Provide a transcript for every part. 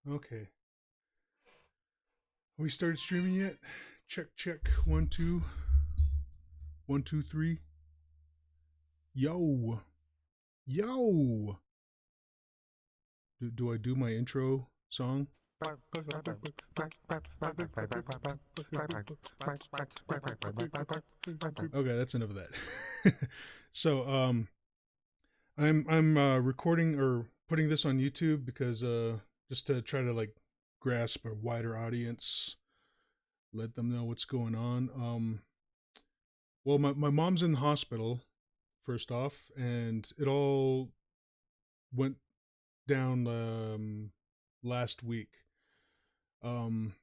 Okay. We started streaming yet? Check, check. 1, 2. 1, 2, 3. Yo. Yo. Do I do my intro song? Okay, that's enough of that. So, I'm recording or putting this on YouTube because just to try to like grasp a wider audience, let them know what's going on. Well, my mom's in the hospital, first off, and it all went down last week. Um,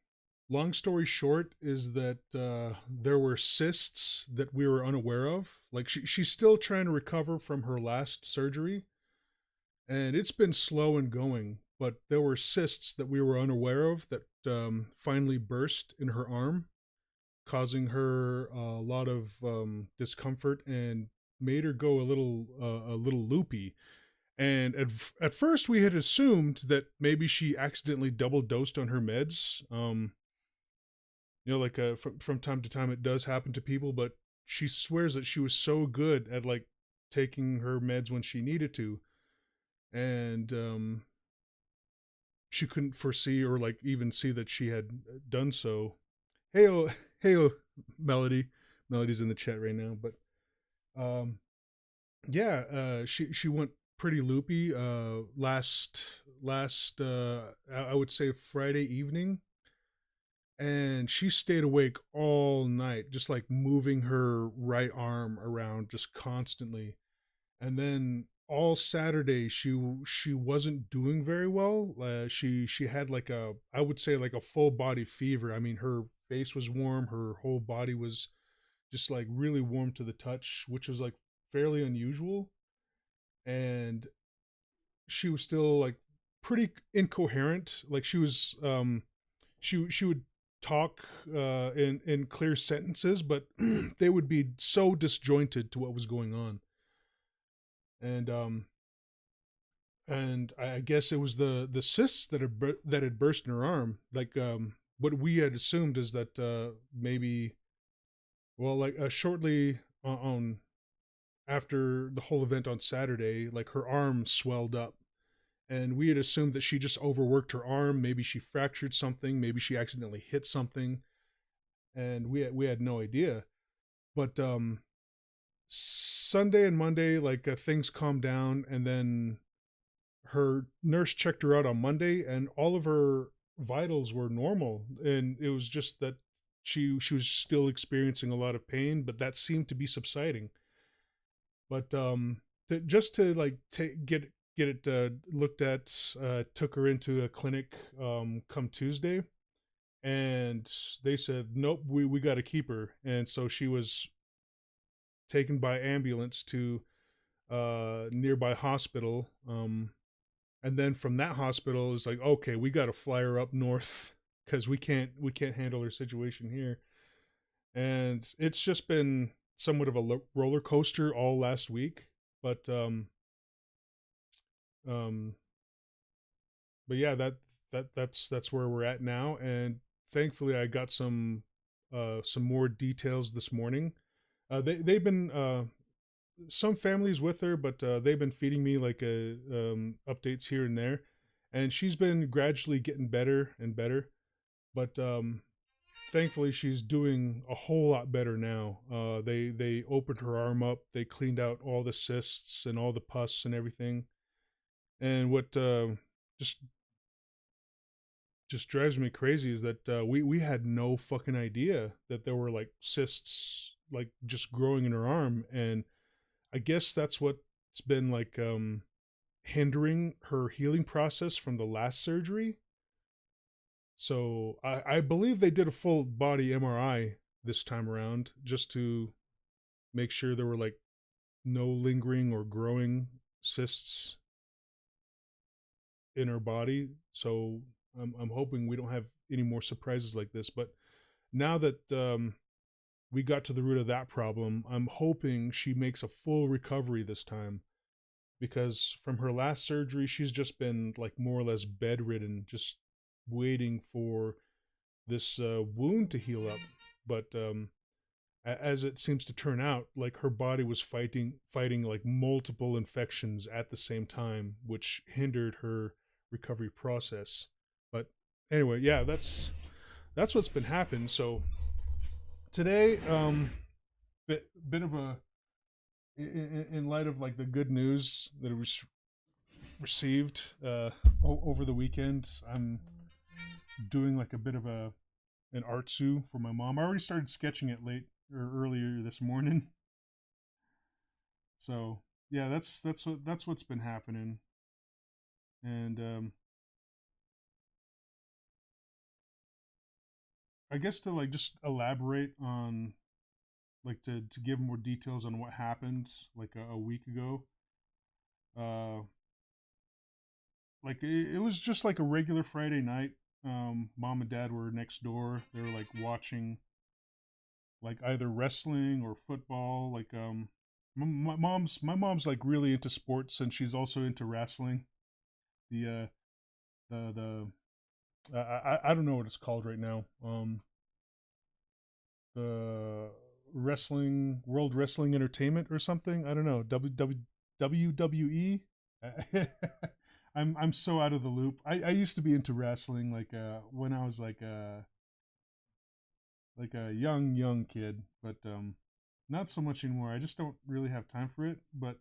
Long story short is that there were cysts that we were unaware of. Like she's still trying to recover from her last surgery, and it's been slow in going. But there were cysts that we were unaware of that finally burst in her arm, causing her a lot of discomfort and made her go a little loopy. And at first, we had assumed that maybe she accidentally double dosed on her meds. Like from time to time, it does happen to people, but she swears that she was so good at like taking her meds when she needed to, and she couldn't foresee or like even see that she had done so. Hey, hey, Melody. Melody's in the chat right now, but um, yeah, she went pretty loopy last I would say Friday evening, and she stayed awake all night, just like moving her right arm around just constantly. And then all Saturday she wasn't doing very well. She had like a, I would say like a full body fever. I mean, her face was warm, her whole body was just like really warm to the touch, which was like fairly unusual. And she was still like pretty incoherent. Like she would talk in clear sentences, but they would be so disjointed to what was going on. And I guess it was the cysts that had burst in her arm. Like what we had assumed is that maybe, well, like shortly on after the whole event on Saturday, like her arm swelled up, and we had assumed that she just overworked her arm. Maybe she fractured something. Maybe she accidentally hit something, and we had no idea. But Sunday and Monday, like things calmed down, and then her nurse checked her out on Monday, and all of her vitals were normal, and it was just that she was still experiencing a lot of pain, but that seemed to be subsiding. But just to like get it looked at, took her into a clinic come Tuesday, and they said nope, we got to keep her, and so she was taken by ambulance to nearby hospital, and then from that hospital is like, okay, we got to fly her up north because we can't handle her situation here. And it's just been somewhat of a roller coaster all last week, but um but yeah, that's where we're at now. And thankfully I got some more details this morning. They've been some families with her, but they've been feeding me like updates here and there, and she's been gradually getting better and better. But thankfully she's doing a whole lot better now. They opened her arm up, they cleaned out all the cysts and all the pus and everything. And what just just drives me crazy is that we had no fucking idea that there were like cysts like just growing in her arm. And I guess that's what's been like hindering her healing process from the last surgery. So I believe they did a full body MRI this time around just to make sure there were like no lingering or growing cysts in her body. So I'm hoping we don't have any more surprises like this. But now that we got to the root of that problem, I'm hoping she makes a full recovery this time, because from her last surgery she's just been like more or less bedridden, just waiting for this wound to heal up. But as it seems to turn out, like her body was fighting like multiple infections at the same time, which hindered her recovery process. But anyway, yeah, that's what's been happening. So today, bit of a in light of like the good news that it was received over the weekend, I'm doing like a bit of an art zoo for my mom. I already started sketching it late or earlier this morning. So yeah, that's what's been happening. And I guess to like just elaborate on, like, to give more details on what happened like a week ago. Uh, like it was just like a regular Friday night. Mom and dad were next door. They were like watching like either wrestling or football. Like my mom's like really into sports, and she's also into wrestling. The I don't know what it's called right now. The wrestling World Wrestling Entertainment or something. I don't know. WWE. I'm so out of the loop. I used to be into wrestling like when I was like a young kid, but not so much anymore. I just don't really have time for it. But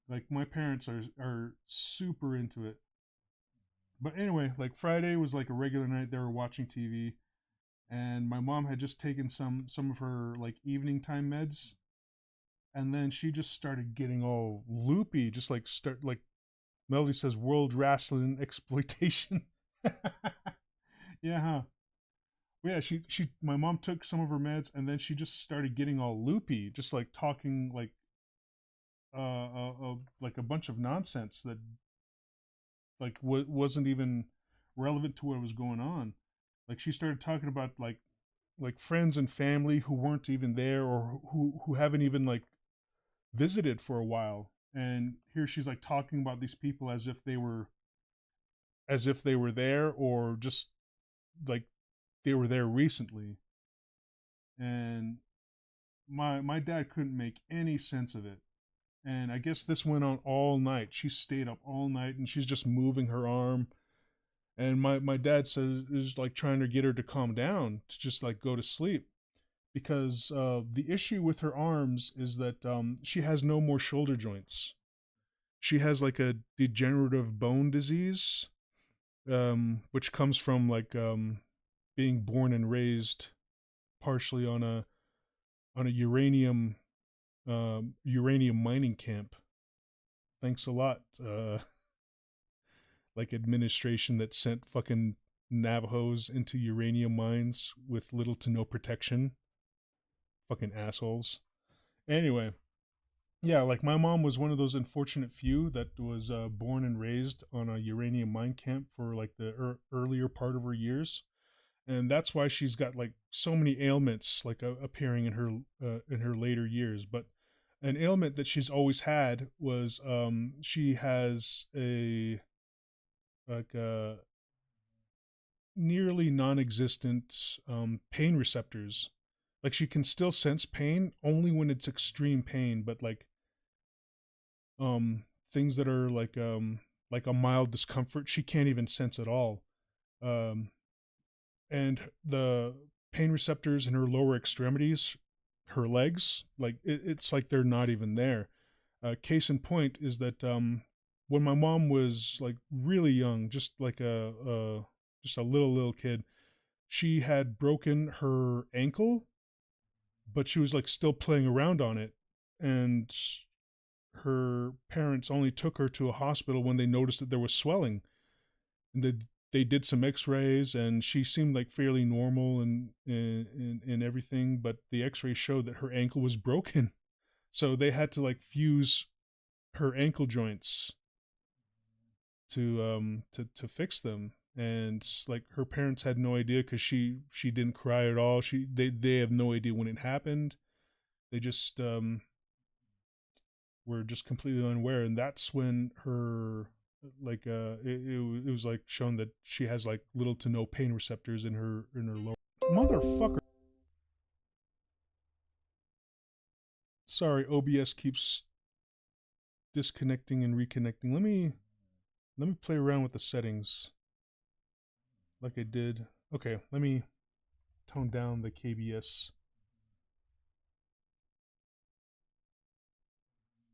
like my parents are super into it. But anyway, like Friday was like a regular night. They were watching TV, and my mom had just taken some of her like evening time meds, and then she just started getting all loopy, just like start like Melody says, world wrestling exploitation. Yeah, huh? Well, yeah, my mom took some of her meds, and then she just started getting all loopy, just like talking like a bunch of nonsense that like wasn't even relevant to what was going on. Like she started talking about like friends and family who weren't even there, or who haven't even like visited for a while. And here she's like talking about these people as if they were there, or just like they were there recently. And my dad couldn't make any sense of it. And I guess this went on all night. She stayed up all night, and she's just moving her arm. And my dad says is like trying to get her to calm down, to just like go to sleep, because the issue with her arms is that she has no more shoulder joints. She has like a degenerative bone disease, which comes from like being born and raised partially on a uranium mining camp. Thanks a lot, like administration that sent fucking Navajos into uranium mines with little to no protection. Fucking assholes. Anyway, yeah, like my mom was one of those unfortunate few that was born and raised on a uranium mine camp for like the earlier part of her years, and that's why she's got like so many ailments like appearing in her later years. But an ailment that she's always had was she has a like a nearly non-existent pain receptors. Like she can still sense pain only when it's extreme pain, but things that are like a mild discomfort she can't even sense at all. Um and the pain receptors in her lower extremities, her legs, like it's like they're not even there. Case in point is that when my mom was like really young, just like just a little kid, she had broken her ankle, but she was like still playing around on it, and her parents only took her to a hospital when they noticed that there was swelling. And they did some x-rays, and she seemed like fairly normal and everything, but the x-rays showed that her ankle was broken. So they had to like fuse her ankle joints to fix them. And like her parents had no idea, because she didn't cry at all. They have no idea when it happened. They just were just completely unaware. And that's when like it was like shown that she has like little to no pain receptors in her lower. Motherfucker. Sorry, OBS keeps disconnecting and reconnecting. Let me play around with the settings like I did. Okay, let me tone down the KBS.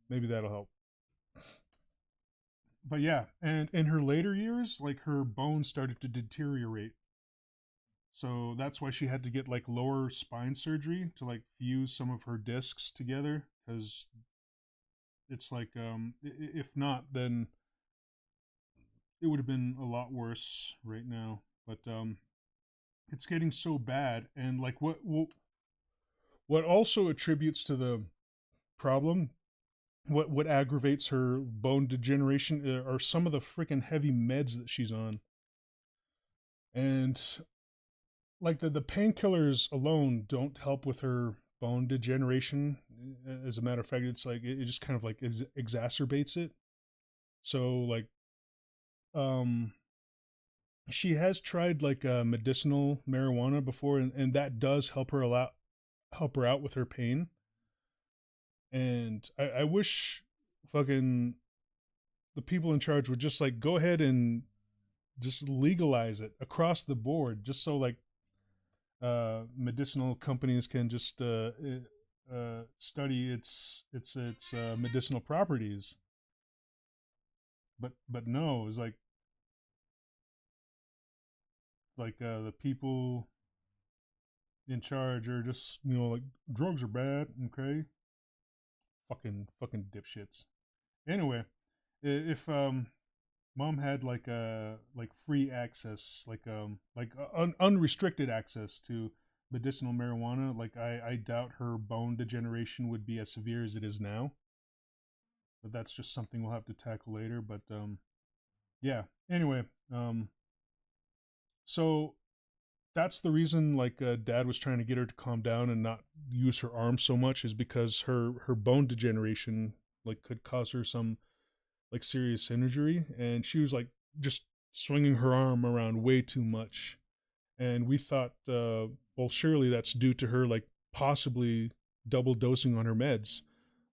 Maybe that'll help. But yeah, and in her later years, like her bones started to deteriorate. So that's why she had to get like lower spine surgery to like fuse some of her discs together, because it's like if not, then it would have been a lot worse right now. But it's getting so bad, and like what also attributes to the problem, what aggravates her bone degeneration are some of the freaking heavy meds that she's on. And like the painkillers alone don't help with her bone degeneration. As a matter of fact, it's like it just kind of like exacerbates it. So like um she has tried like medicinal marijuana before, and that does help her out with her pain. And I wish fucking the people in charge would just like go ahead and just legalize it across the board, just so like medicinal companies can just study its medicinal properties. But no, it's like the people in charge are just, you know, like drugs are bad, okay? Fucking dipshits. Anyway, if mom had like like free access, like unrestricted access to medicinal marijuana, like I doubt her bone degeneration would be as severe as it is now. But that's just something we'll have to tackle later. But yeah. Anyway, so that's the reason like dad was trying to get her to calm down and not use her arm so much, is because her bone degeneration like could cause her some like serious injury, and she was like just swinging her arm around way too much. And we thought well, surely that's due to her like possibly double dosing on her meds.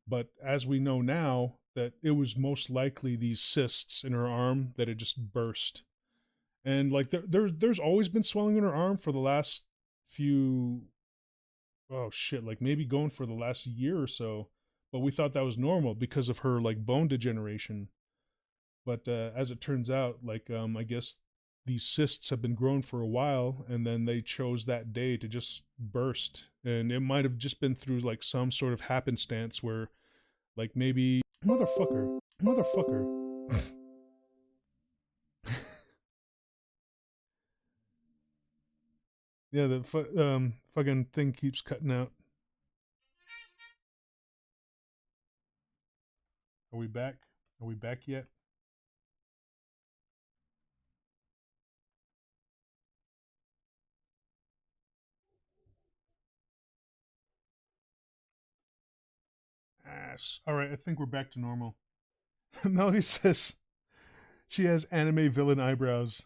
But as we know now, that it was most likely these cysts in her arm that had just burst. And like there's always been swelling in her arm for the last few, oh shit, like maybe going for the last year or so. But we thought that was normal because of her like bone degeneration. But as it turns out, like I guess these cysts have been growing for a while, and then they chose that day to just burst. And it might have just been through like some sort of happenstance where like maybe motherfucker. Yeah, the fucking thing keeps cutting out. Are we back? Are we back yet? Ass. All right, I think we're back to normal. Melody says she has anime villain eyebrows.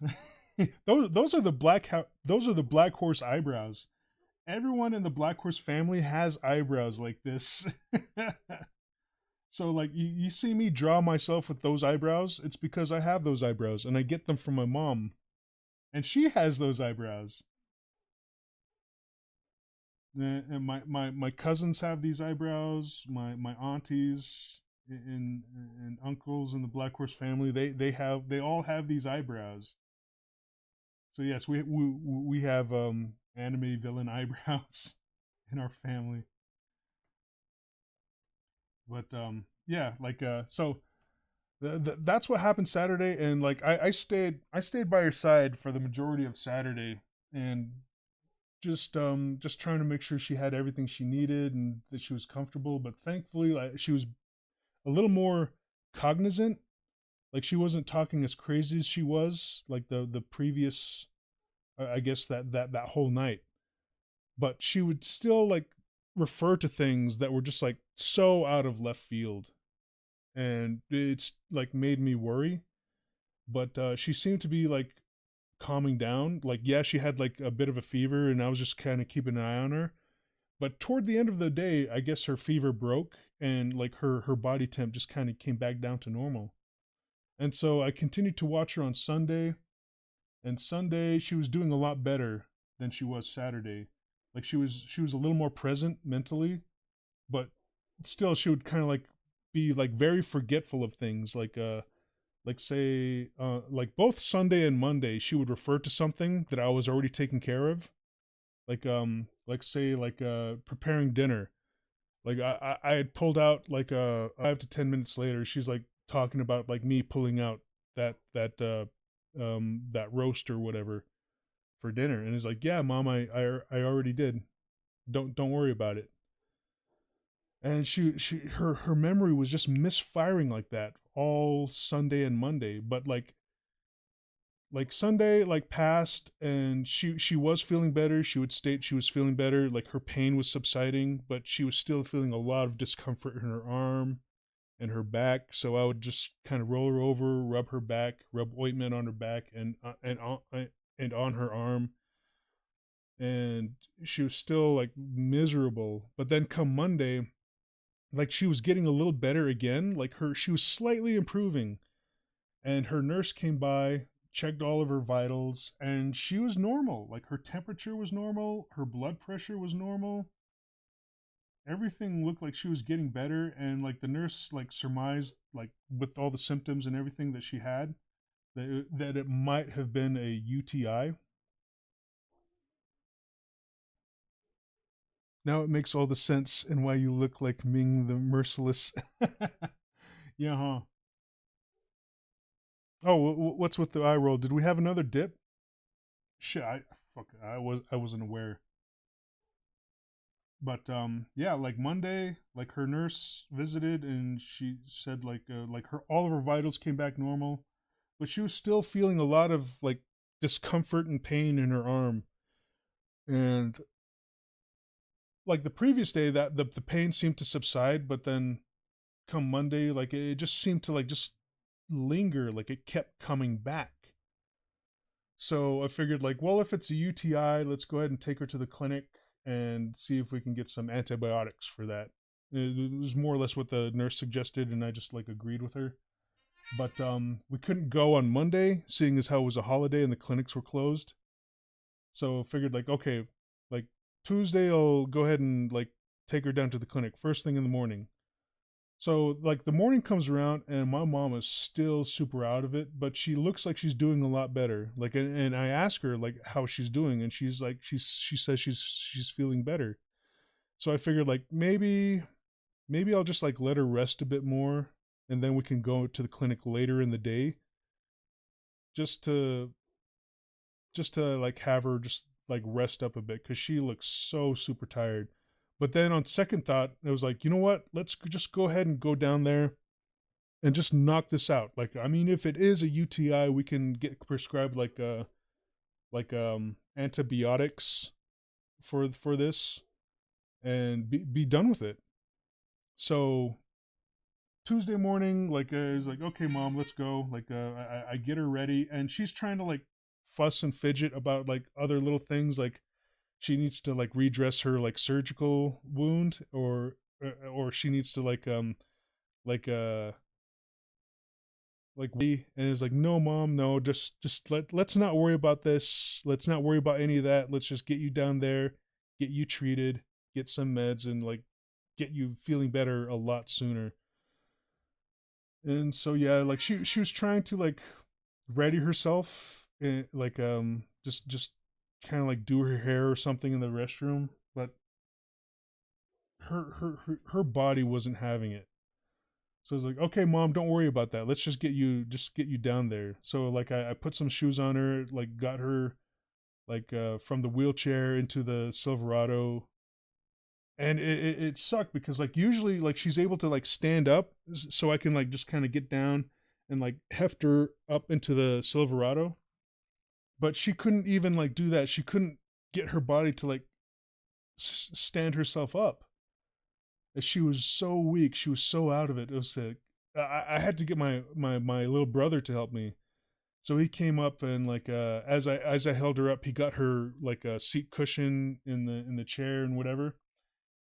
Those are the those are the black horse eyebrows. Everyone in the black horse family has eyebrows like this. So like you see me draw myself with those eyebrows, it's because I have those eyebrows and I get them from my mom. And she has those eyebrows. And my cousins have these eyebrows. My aunties and uncles in the Black Horse family, they all have these eyebrows. So yes, we have anime villain eyebrows in our family. But yeah, like so that's what happened Saturday. And like I stayed by her side for the majority of Saturday, and just trying to make sure she had everything she needed and that she was comfortable. But thankfully, like she was a little more cognizant. Like she wasn't talking as crazy as she was like the previous, I guess that whole night. But she would still like refer to things that were just like so out of left field, and it's like made me worry. but she seemed to be like calming down. Like, yeah, she had like a bit of a fever, and I was just kind of keeping an eye on her. But toward the end of the day, I guess her fever broke, and like her body temp just kind of came back down to normal. And so I continued to watch her on Sunday, and Sunday she was doing a lot better than she was Saturday. Like she was a little more present mentally, but still she would kind of like be like very forgetful of things, like say like both Sunday and Monday she would refer to something that I was already taking care of, like say like preparing dinner. Like I had pulled out like 5 to 10 minutes later, she's like talking about like me pulling out that roast or whatever for dinner, and it's like, yeah, mom, I already did. Don't worry about it. And her memory was just misfiring like that all Sunday and Monday. But like Sunday like passed, and she was feeling better. She would state she was feeling better, like her pain was subsiding, but she was still feeling a lot of discomfort in her arm and her back. So I would just kind of roll her over, rub her back, rub ointment on her back and on her arm, and she was still like miserable. But then come Monday, like she was getting a little better again, like she was slightly improving, and her nurse came by, checked all of her vitals, and she was normal. Like her temperature was normal, her blood pressure was normal, everything looked like she was getting better. And like the nurse like surmised, like with all the symptoms and everything that she had, that it might have been a UTI. Now it makes all the sense and why you look like Ming the Merciless. Yeah, huh? Oh, what's with the eye roll? Did we have another dip? Shit, I wasn't aware. But yeah, like Monday, like her nurse visited and she said like her all of her vitals came back normal, but she was still feeling a lot of like discomfort and pain in her arm. And like the previous day, that the pain seemed to subside, but then come Monday, like it just seemed to like just linger, like it kept coming back. So I figured, like, well, if it's a UTI, let's go ahead and take her to the clinic and see if we can get some antibiotics for that. It was more or less what the nurse suggested, and I just like agreed with her. But we couldn't go on Monday, seeing as how it was a holiday and the clinics were closed. So I figured, like, okay, like Tuesday, I'll go ahead and like take her down to the clinic first thing in the morning. So like the morning comes around and my mom is still super out of it, but she looks like she's doing a lot better. Like, and I ask her like how she's doing, and she's like she says she's feeling better. So I figured like maybe I'll just like let her rest a bit more, and then we can go to the clinic later in the day, just to like have her just like rest up a bit, because she looks so super tired. But then on second thought, it was like, you know what? Let's just go ahead and go down there and just knock this out. Like, I mean, if it is a UTI, we can get prescribed like antibiotics for this and be done with it. So Tuesday morning, like is like, okay, mom, let's go. Like, I get her ready, and she's trying to like fuss and fidget about like other little things, like she needs to like redress her like surgical wound, or she needs to like like and it's like, no mom, no, just let's not worry about this, let's not worry about any of that, let's just get you down there, get you treated, get some meds, and like get you feeling better a lot sooner. And so yeah, like she was trying to like ready herself, like just kind of like do her hair or something in the restroom, but her body wasn't having it. So I was like, okay, mom, don't worry about that. Let's just get you down there. So like I put some shoes on her, like got her like from the wheelchair into the Silverado. And it sucked because like usually like she's able to like stand up, so I can like just kind of get down and like heft her up into the Silverado. But she couldn't even like do that. She couldn't get her body to like stand herself up. She was so weak. She was so out of it. It was sick. I had to get my little brother to help me. So he came up and like as I held her up, he got her like a seat cushion in the chair and whatever.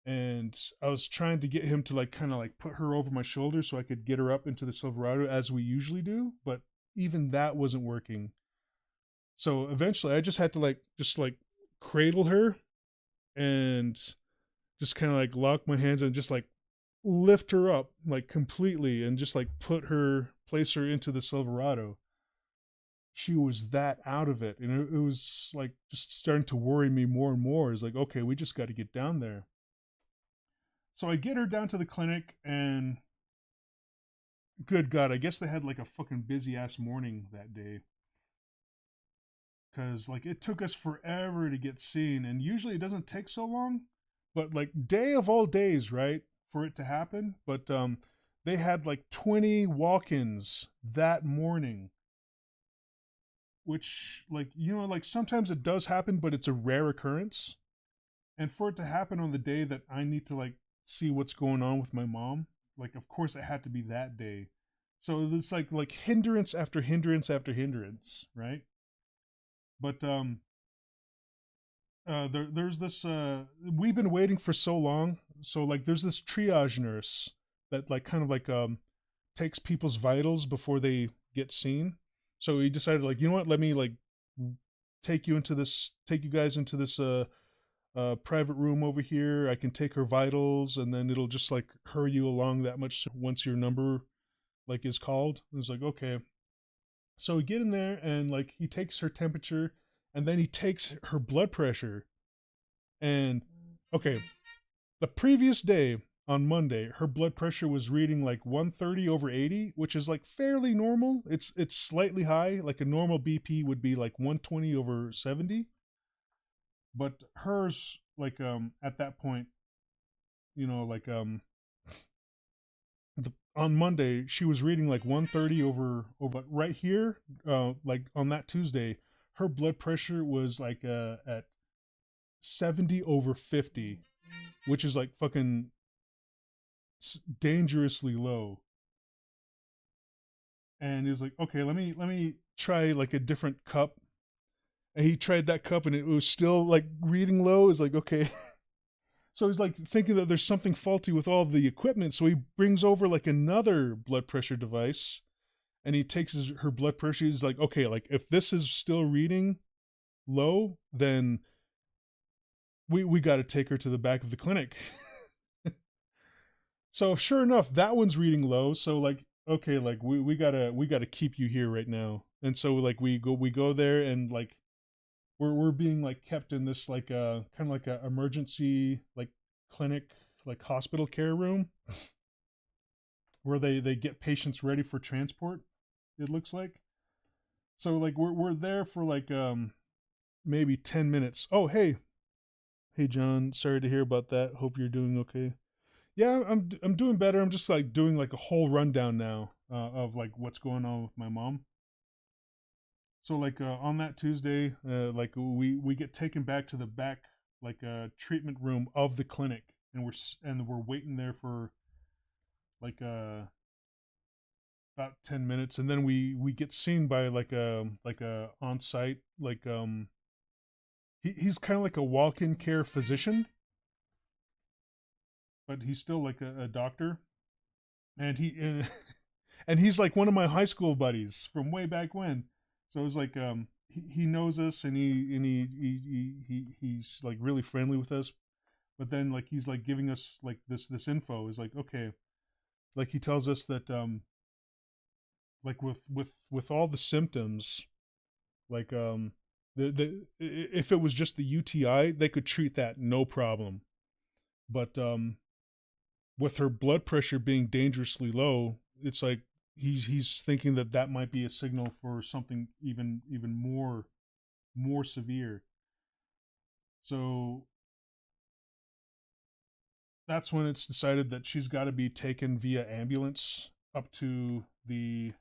And I was trying to get him to like kind of like put her over my shoulder so I could get her up into the Silverado as we usually do, but even that wasn't working. So eventually I just had to like cradle her and just kind of like lock my hands and just like lift her up like completely and just like place her into the Silverado. She was that out of it, and it was like just starting to worry me more and more. It's like, okay, we just got to get down there. So I get her down to the clinic, and good God, I guess they had like a fucking busy ass morning that day. Because like it took us forever to get seen, and usually it doesn't take so long, but like day of all days, right, for it to happen. But they had like 20 walk-ins that morning, which like like sometimes it does happen, but it's a rare occurrence. And for it to happen on the day that I need to like see what's going on with my mom, like of course it had to be that day. So it's like hindrance after hindrance after hindrance, right? But there's this we've been waiting for so long. So like there's this triage nurse that like kind of like takes people's vitals before they get seen. So he decided like, you know what, let me like take you guys into this private room over here. I can take her vitals, and then it'll just like hurry you along that much once your number like is called. And it's like, okay. So we get in there, and like he takes her temperature, and then he takes her blood pressure. And okay, the previous day on Monday, her blood pressure was reading like 130 over 80, which is like fairly normal. It's slightly high. Like a normal BP would be like 120 over 70. But hers like at that point, like on Monday she was reading like 130 over right here, like on that Tuesday her blood pressure was like at 70 over 50, which is like fucking dangerously low. And he's like, okay, let me try like a different cup. And he tried that cup, and it was still like reading low. It's like, okay. So he's like thinking that there's something faulty with all the equipment. So he brings over like another blood pressure device, and he takes her blood pressure. He's like, okay, like if this is still reading low, then we got to take her to the back of the clinic. So sure enough, that one's reading low. So like, okay, like we gotta keep you here right now. And so like we go there, and like we're being like kept in this like kind of like a emergency like clinic like hospital care room where they get patients ready for transport, it looks like. So like we're there for like maybe 10 minutes. Oh, hey John, sorry to hear about that. Hope you're doing okay. Yeah, I'm doing better. I'm just like doing like a whole rundown now of like what's going on with my mom. So like on that Tuesday, like we get taken back to the back like treatment room of the clinic, and we're waiting there for like about 10 minutes, and then we get seen by like a on site like he's kind of like a walk-in care physician, but he's still like a doctor, and and he's like one of my high school buddies from way back when. So it's like he knows us, and he's like really friendly with us. But then like he's like giving us like this info is like, okay, like he tells us that like with all the symptoms, like the if it was just the UTI, they could treat that no problem. But with her blood pressure being dangerously low, it's like he's thinking that that might be a signal for something even more severe. So that's when it's decided that she's got to be taken via ambulance up to the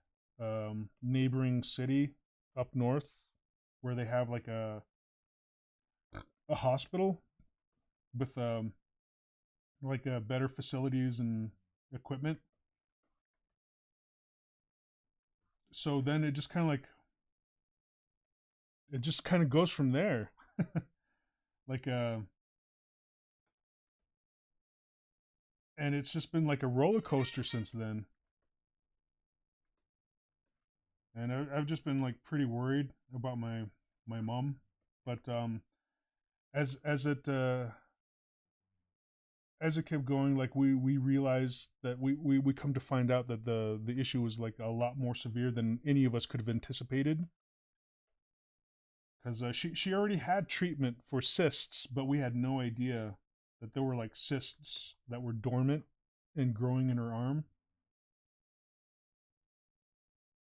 neighboring city up north, where they have like a hospital with like better facilities and equipment. So then it just kind of like it just kind of goes from there. like and it's just been like a roller coaster since then. And I've just been like pretty worried about my mom. But as it as it kept going, like we realized that we come to find out that the issue was like a lot more severe than any of us could have anticipated. Because she already had treatment for cysts, but we had no idea that there were like cysts that were dormant and growing in her arm.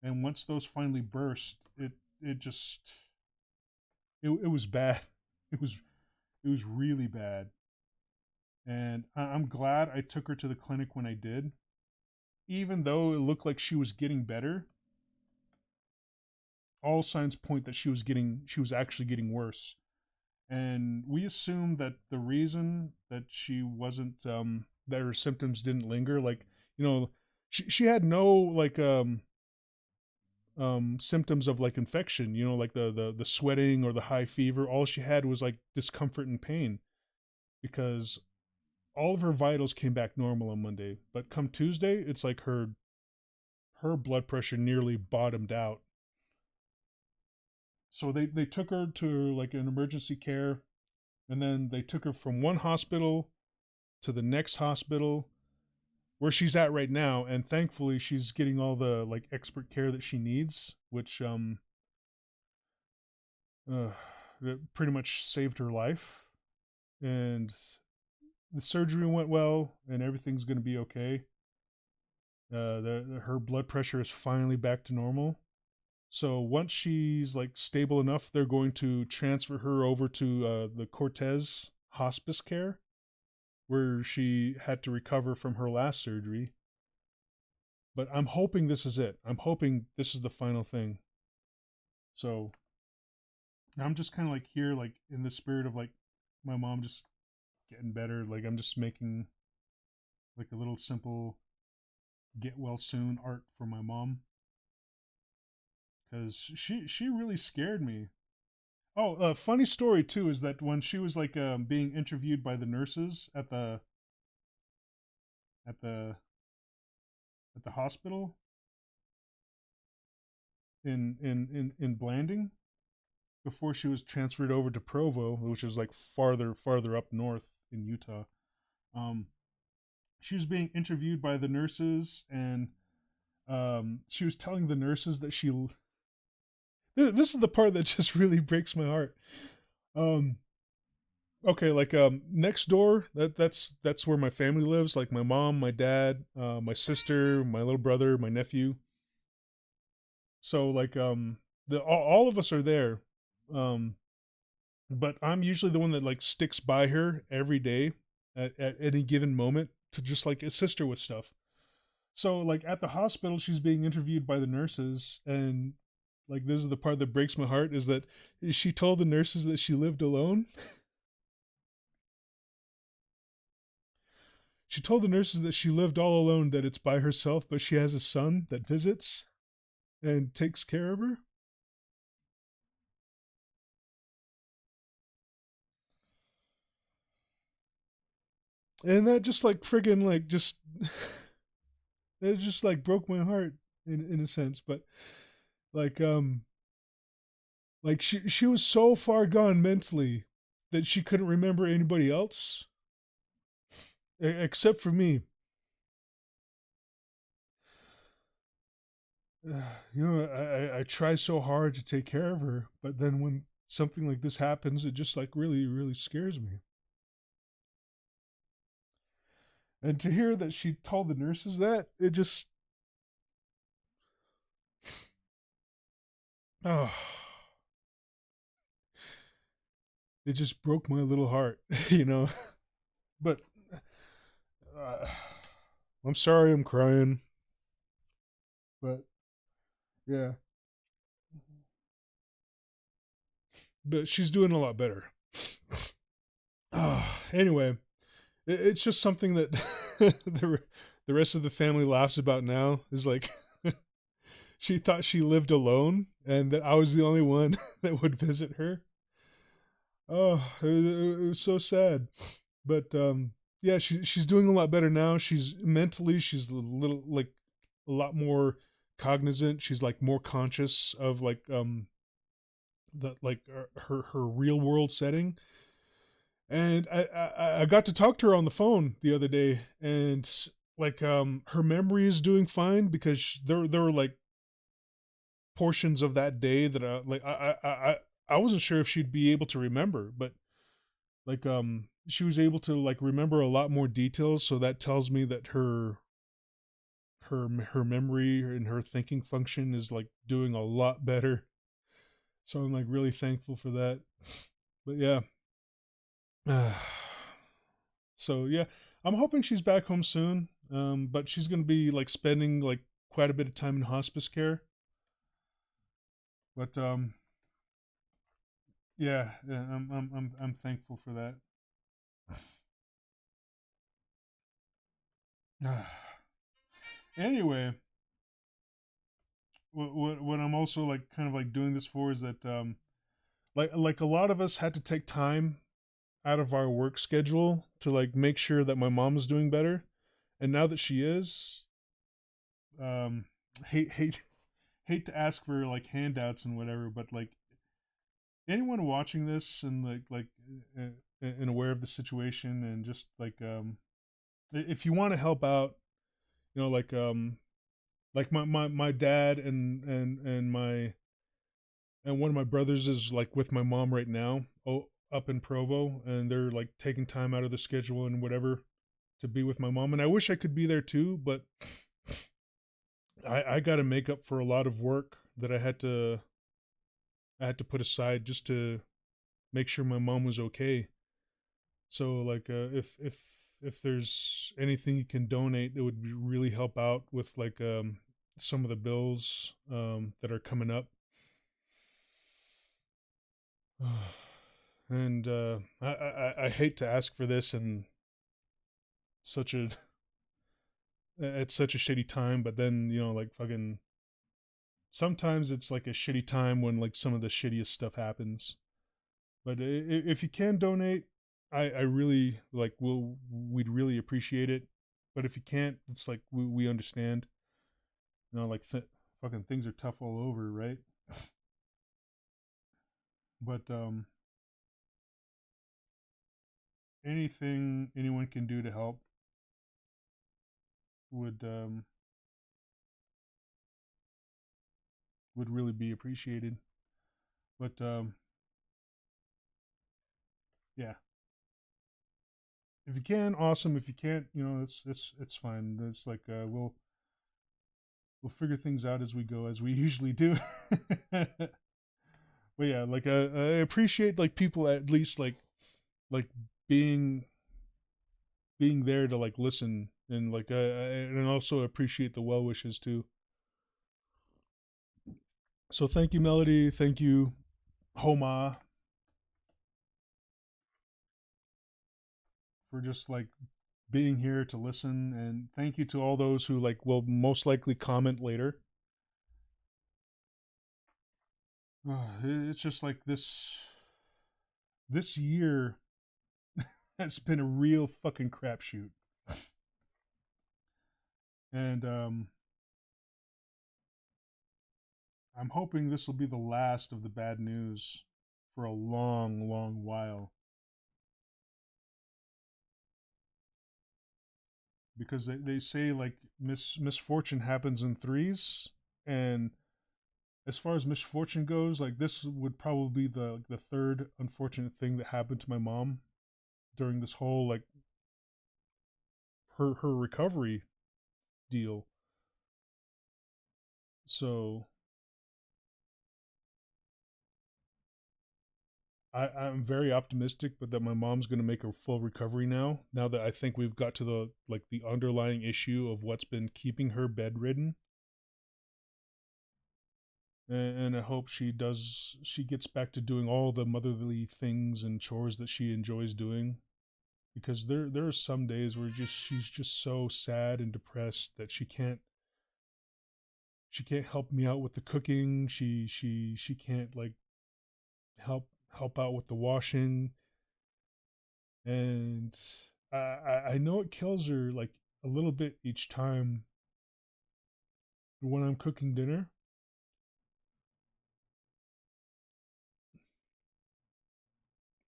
And once those finally burst, it just it was bad. It was really bad. And I'm glad I took her to the clinic when I did. Even though it looked like she was getting better, all signs point that she was actually getting worse. And we assumed that the reason that she wasn't that her symptoms didn't linger, like, she had no like symptoms of like infection, like the sweating or the high fever. All she had was like discomfort and pain, because all of her vitals came back normal on Monday, but come Tuesday, it's like her blood pressure nearly bottomed out. So they took her to like an emergency care, and then they took her from one hospital to the next hospital where she's at right now, and thankfully she's getting all the like expert care that she needs, which pretty much saved her life. And the surgery went well, and everything's going to be okay. Her blood pressure is finally back to normal. So once she's like stable enough, they're going to transfer her over to the Cortez hospice care, where she had to recover from her last surgery. But I'm hoping this is it. I'm hoping this is the final thing. So I'm just kind of like here, like in the spirit of like my mom just getting better. Like I'm just making like a little simple get well soon art for my mom, because she really scared me. Oh, a funny story too is that when she was like being interviewed by the nurses at the at the at the hospital in Blanding, before she was transferred over to Provo, which is like farther up north in Utah. Um, she was being interviewed by the nurses, and she was telling the nurses that she. This is the part that just really breaks my heart. Okay, like next door, that's where my family lives. Like my mom, my dad, my sister, my little brother, my nephew. So like all of us are there. Um, but I'm usually the one that like sticks by her every day at any given moment to just like assist her with stuff. So like at the hospital, she's being interviewed by the nurses, and like this is the part that breaks my heart, is that she told the nurses that she lived alone. She told the nurses that she lived all alone, that it's by herself, but she has a son that visits and takes care of her. And that just like friggin' like just it just like broke my heart in a sense. But like like she was so far gone mentally that she couldn't remember anybody else except for me. I try so hard to take care of her, but then when something like this happens, it just like really scares me. And to hear that she told the nurses that, it just oh, it just broke my little heart, you know. But uh, I'm sorry I'm crying, but yeah. But she's doing a lot better. Anyway, it's just something that the rest of the family laughs about now. Is like she thought she lived alone and that I was the only one that would visit her. Oh, it was so sad. But yeah, she's doing a lot better now. She's mentally, she's a little like a lot more cognizant. She's like more conscious of like the like her real world setting. And I got to talk to her on the phone the other day, and like her memory is doing fine because there were like portions of that day that I wasn't sure if she'd be able to remember, but like she was able to like remember a lot more details, so that tells me that her memory and her thinking function is like doing a lot better. So I'm like really thankful for that. But yeah. So yeah, I'm hoping she's back home soon. But she's gonna be like spending like quite a bit of time in hospice care. But yeah, yeah, I'm thankful for that. Anyway, what I'm also like kind of like doing this for is that like a lot of us had to take time out of our work schedule to like make sure that my mom is doing better, and now that she is, um, hate hate to ask for like handouts and whatever, but like anyone watching this and uh, and aware of the situation and just like if you want to help out, you know, like my dad and my and one of my brothers is like with my mom right now, up in Provo, and they're like taking time out of the schedule and whatever to be with my mom. And I wish I could be there too, but I got to make up for a lot of work that I had to put aside just to make sure my mom was okay. So like if there's anything you can donate, it would really help out with like some of the bills that are coming up. And I hate to ask for this and such a it's such a shitty time, but then you know like fucking sometimes it's like a shitty time when like some of the shittiest stuff happens. But if you can donate, I really like we'd really appreciate it. But if you can't, it's like we understand. You know, like fucking things are tough all over, right? But anything anyone can do to help would would really be appreciated. But yeah, if you can, awesome. If you can't, you know, it's fine. It's like we'll figure things out as we go, as we usually do. But yeah, like I appreciate like people at least like being being there to like listen and like and also appreciate the well wishes too. So thank you, Melody. Thank you, Homa, for just like being here to listen, and thank you to all those who like will most likely comment later. It's just like this year has been a real fucking crapshoot, and I'm hoping this will be the last of the bad news for a long, long while, because they say like misfortune happens in threes, and as far as misfortune goes, like this would probably be the third unfortunate thing that happened to my mom during this whole like her recovery deal. So I'm very optimistic, but that my mom's gonna make a full recovery now. Now that I think we've got to the like the underlying issue of what's been keeping her bedridden, and I hope she gets back to doing all the motherly things and chores that she enjoys doing. Because there are some days where just she's just so sad and depressed that she can't she can't help me out with the cooking. She can't like help out with the washing, and I know it kills her like a little bit each time when I'm cooking dinner.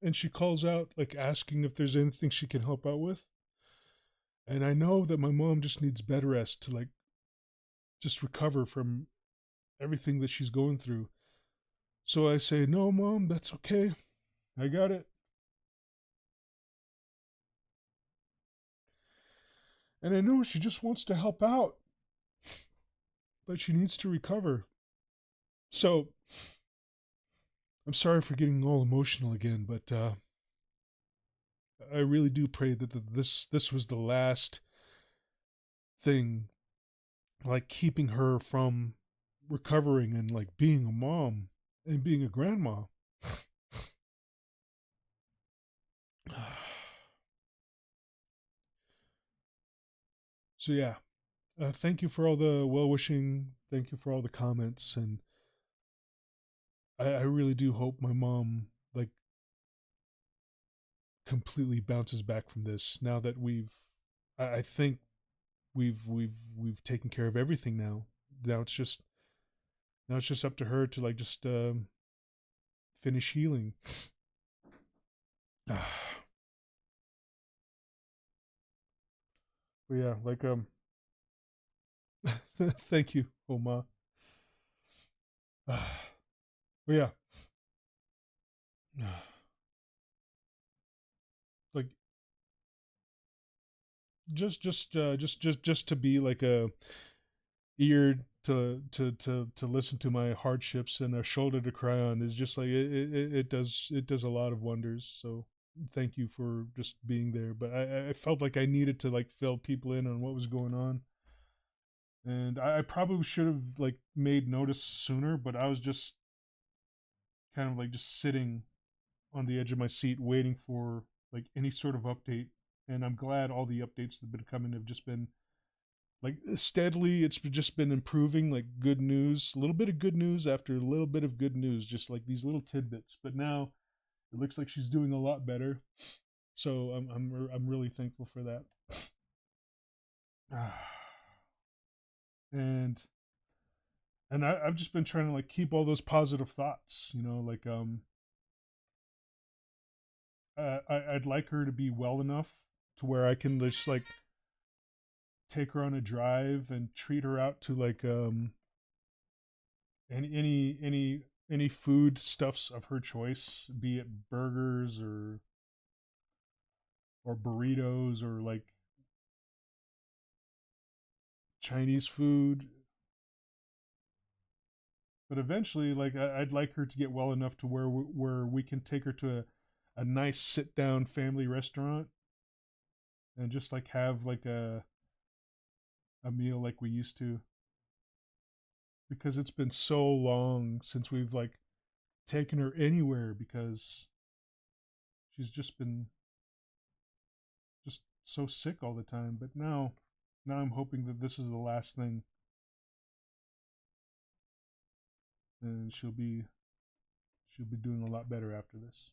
And she calls out like asking if there's anything she can help out with. And I know that my mom just needs bed rest to like just recover from everything that she's going through. So I say, "No, mom, that's okay. I got it." And I know she just wants to help out, but she needs to recover. So I'm sorry for getting all emotional again, but I really do pray that this was the last thing, like keeping her from recovering and like being a mom and being a grandma. So yeah, thank you for all the well wishing. Thank you for all the comments, and I really do hope my mom like completely bounces back from this now that I think we've taken care of everything now. Now it's just up to her to like just finish healing. But yeah, like thank you, Oma. But yeah, like just to be like a ear to listen to my hardships and a shoulder to cry on is just like it does a lot of wonders. So thank you for just being there. But I felt like I needed to like fill people in on what was going on, and I probably should have like made notice sooner, but I was just kind of like just sitting on the edge of my seat waiting for like any sort of update. And I'm glad all the updates that have been coming have just been like steadily, it's just been improving, like good news, a little bit of good news after a little bit of good news, just like these little tidbits. But now it looks like she's doing a lot better, so I'm really thankful for that. and I've just been trying to like keep all those positive thoughts, you know, like I'd like her to be well enough to where I can just like take her on a drive and treat her out to like any food stuffs of her choice, be it burgers or burritos or like Chinese food. But eventually, like I'd like her to get well enough to where we can take her to a nice sit down family restaurant and just like have like a meal like we used to, because it's been so long since we've like taken her anywhere because she's just been just so sick all the time. But now I'm hoping that this is the last thing, and she'll be doing a lot better after this.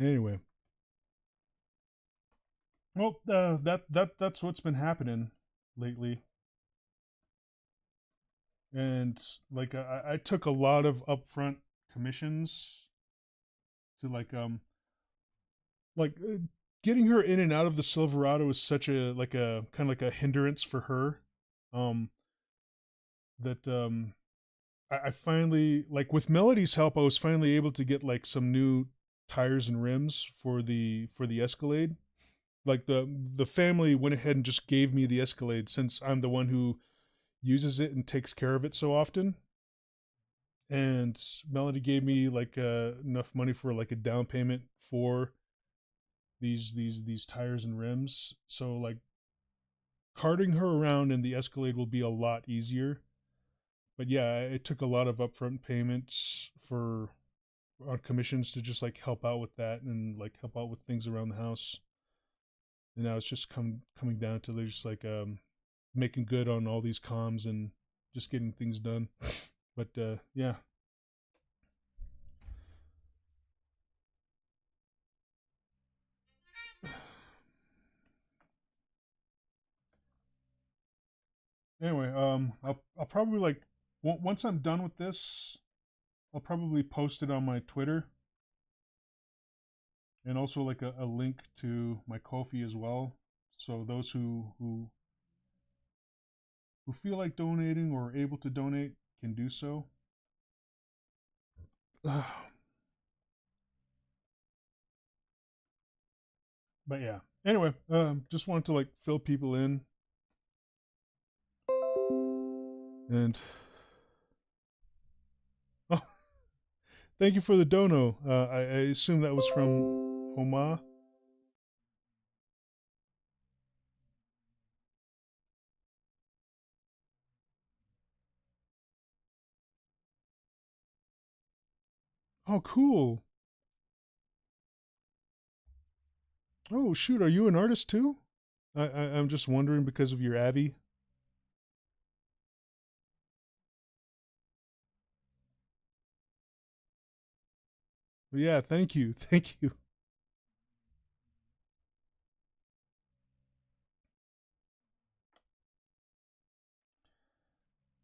Anyway, well, that's what's been happening lately, and like I took a lot of upfront commissions to like getting her in and out of the Silverado is such a like a kind of like a hindrance for her, um that I finally, like with Melody's help, I was finally able to get like some new tires and rims for the Escalade. Like the family went ahead and just gave me the Escalade since I'm the one who uses it and takes care of it so often. And Melody gave me like enough money for like a down payment for these tires and rims. So like carting her around in the Escalade will be a lot easier. But yeah, it took a lot of upfront payments for on commissions to just like help out with that and like help out with things around the house. and now it's just coming down to just like making good on all these comms and just getting things done. But yeah. Anyway, I'll probably like once I'm done with this, I'll probably post it on my Twitter, and also like a link to my Ko-fi as well. So those who feel like donating or are able to donate can do so. But yeah. Anyway, just wanted to like fill people in, and oh, thank you for the dono. I assume that was from Homa. Oh, cool. Oh, shoot. Are you an artist too? I'm just wondering because of your Avi. Yeah, thank you. Thank you.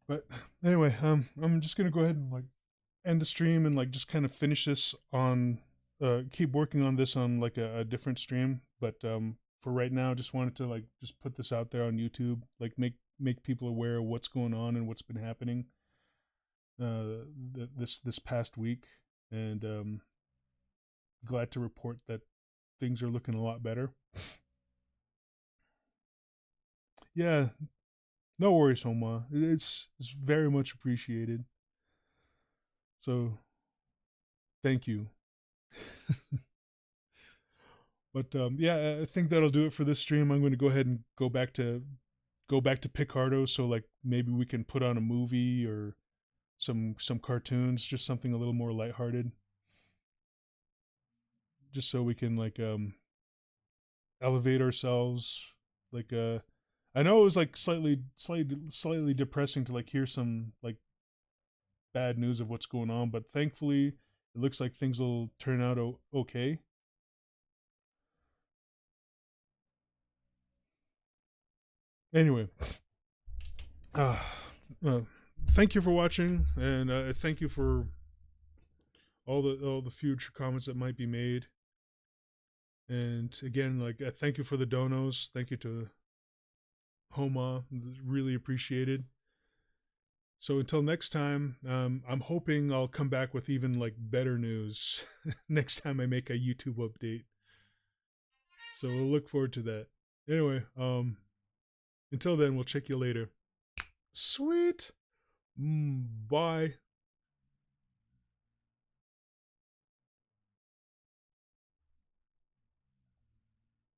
But anyway, I'm just gonna go ahead and like end the stream and like just kind of finish this on, keep working on this on like a different stream. But for right now, just wanted to like just put this out there on YouTube, like make people aware of what's going on and what's been happening this past week, and glad to report that things are looking a lot better. Yeah, no worries, Homa. It's very much appreciated. So thank you. But yeah, I think that'll do it for this stream. I'm going to go ahead and go back to Picardo. So like maybe we can put on a movie or some cartoons, just something a little more lighthearted, just so we can like elevate ourselves. Like I know it was like slightly depressing to like hear some like bad news of what's going on, but thankfully it looks like things will turn out okay. Anyway, uh, uh, thank you for watching, and thank you for all the future comments that might be made. And again, like thank you for the donos. Thank you to Homa, really appreciated. So until next time, I'm hoping I'll come back with even like better news next time I make a YouTube update. So we'll look forward to that. Anyway, until then, we'll check you later. Sweet. Bye.